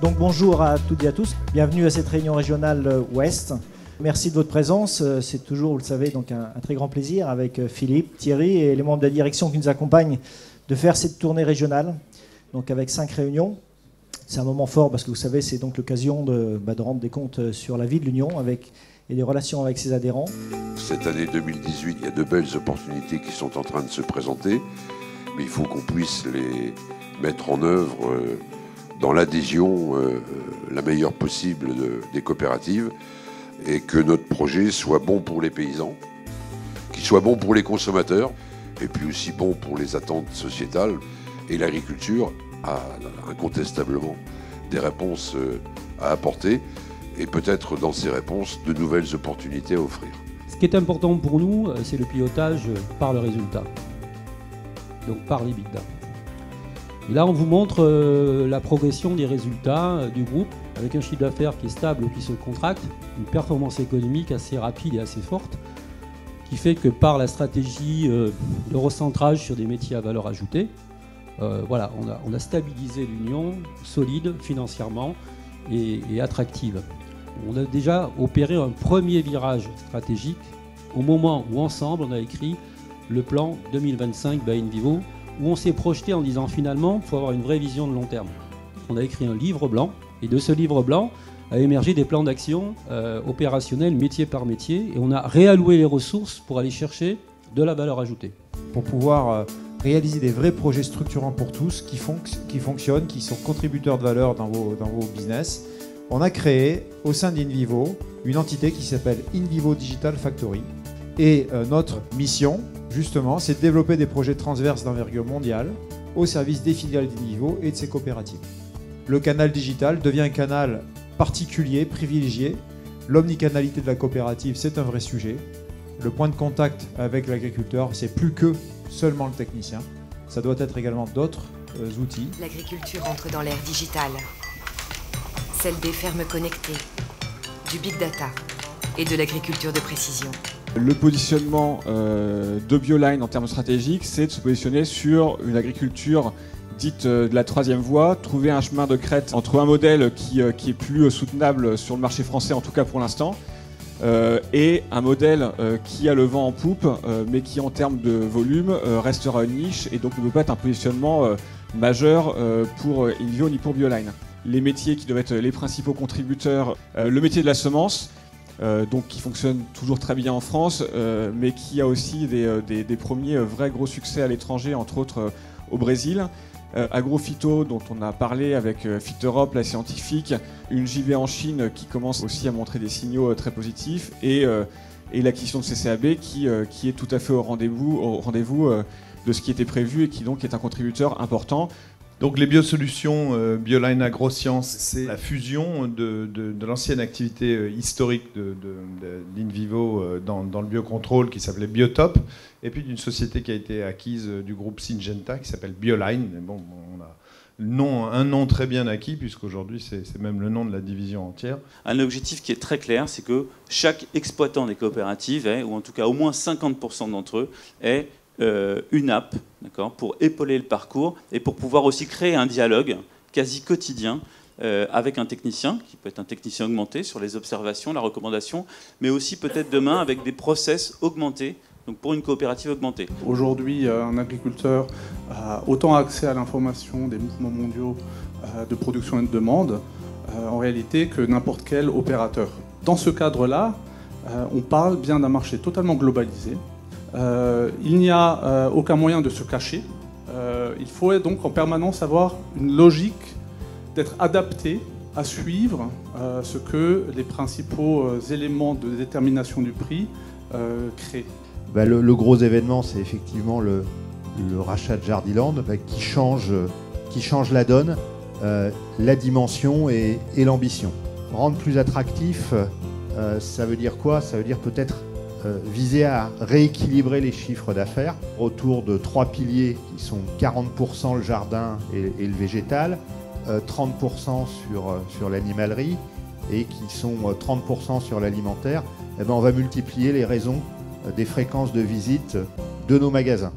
Donc bonjour à toutes et à tous, bienvenue à cette réunion régionale Ouest. Merci de votre présence, c'est toujours, vous le savez, donc un très grand plaisir avec Philippe, Thierry et les membres de la direction qui nous accompagnent de faire cette tournée régionale, donc avec 5 réunions. C'est un moment fort parce que vous savez, c'est donc l'occasion de rendre des comptes sur la vie de l'Union et des relations avec ses adhérents. Cette année 2018, il y a de belles opportunités qui sont en train de se présenter, mais il faut qu'on puisse les mettre en œuvre dans l'adhésion la meilleure possible des coopératives et que notre projet soit bon pour les paysans, qu'il soit bon pour les consommateurs et puis aussi bon pour les attentes sociétales. Et l'agriculture a incontestablement des réponses à apporter et peut-être dans ces réponses de nouvelles opportunités à offrir. Ce qui est important pour nous, c'est le pilotage par le résultat, donc par l'EBITDA. Et là, on vous montre la progression des résultats du groupe, avec un chiffre d'affaires qui est stable ou qui se contracte, une performance économique assez rapide et assez forte, qui fait que par la stratégie de recentrage sur des métiers à valeur ajoutée, voilà, on a stabilisé l'Union, solide financièrement et attractive. On a déjà opéré un premier virage stratégique au moment où ensemble on a écrit le plan 2025 by InVivo, où on s'est projeté en disant finalement il faut avoir une vraie vision de long terme. On a écrit un livre blanc et de ce livre blanc a émergé des plans d'action opérationnels métier par métier et on a réalloué les ressources pour aller chercher de la valeur ajoutée. Pour pouvoir réaliser des vrais projets structurants pour tous qui fonctionnent, qui sont contributeurs de valeur dans vos business, on a créé au sein d'InVivo une entité qui s'appelle InVivo Digital Factory. Et notre mission, justement, c'est de développer des projets transverses d'envergure mondiale au service des filiales d'InVivo et de ses coopératives. Le canal digital devient un canal particulier, privilégié. L'omnicanalité de la coopérative, c'est un vrai sujet. Le point de contact avec l'agriculteur, c'est plus que seulement le technicien. Ça doit être également d'autres outils. L'agriculture entre dans l'ère digitale, celle des fermes connectées, du big data et de l'agriculture de précision. Le positionnement de Bioline en termes stratégiques, c'est de se positionner sur une agriculture dite de la troisième voie, trouver un chemin de crête entre un modèle qui est plus soutenable sur le marché français, en tout cas pour l'instant, et un modèle qui a le vent en poupe, mais qui en termes de volume restera une niche et donc ne peut pas être un positionnement majeur pour InVivo ni pour Bioline. Les métiers qui doivent être les principaux contributeurs, le métier de la semence, donc qui fonctionne toujours très bien en France, mais qui a aussi des premiers vrais gros succès à l'étranger, entre autres au Brésil. Agrophyto, dont on a parlé avec Fit Europe, la scientifique, une JV en Chine qui commence aussi à montrer des signaux très positifs, et l'acquisition de CCAB qui est tout à fait au rendez-vous de ce qui était prévu et qui donc est un contributeur important. Donc les biosolutions Bioline AgroScience, c'est la fusion de l'ancienne activité historique d'InVivo dans le biocontrôle qui s'appelait Biotop, et puis d'une société qui a été acquise du groupe Syngenta qui s'appelle Bioline. Mais bon, on a un nom très bien acquis puisqu'aujourd'hui c'est même le nom de la division entière. Un objectif qui est très clair, c'est que chaque exploitant des coopératives, ou en tout cas au moins 50% d'entre eux, ait une app, pour épauler le parcours et pour pouvoir aussi créer un dialogue quasi quotidien avec un technicien, qui peut être un technicien augmenté sur les observations, la recommandation, mais aussi peut-être demain avec des process augmentés, donc pour une coopérative augmentée. Aujourd'hui, un agriculteur a autant accès à l'information des mouvements mondiaux de production et de demande en réalité que n'importe quel opérateur. Dans ce cadre-là, on parle bien d'un marché totalement globalisé. Il n'y a aucun moyen de se cacher. Il faut donc en permanence avoir une logique d'être adapté à suivre ce que les principaux éléments de détermination du prix créent. Le gros événement, c'est effectivement le rachat de Jardiland qui change la donne, la dimension et l'ambition. Rendre plus attractif, ça veut dire quoi? Ça veut dire peut-être viser à rééquilibrer les chiffres d'affaires autour de 3 piliers qui sont 40% le jardin et le végétal, 30% sur l'animalerie et qui sont 30% sur l'alimentaire. On va multiplier les raisons des fréquences de visite de nos magasins.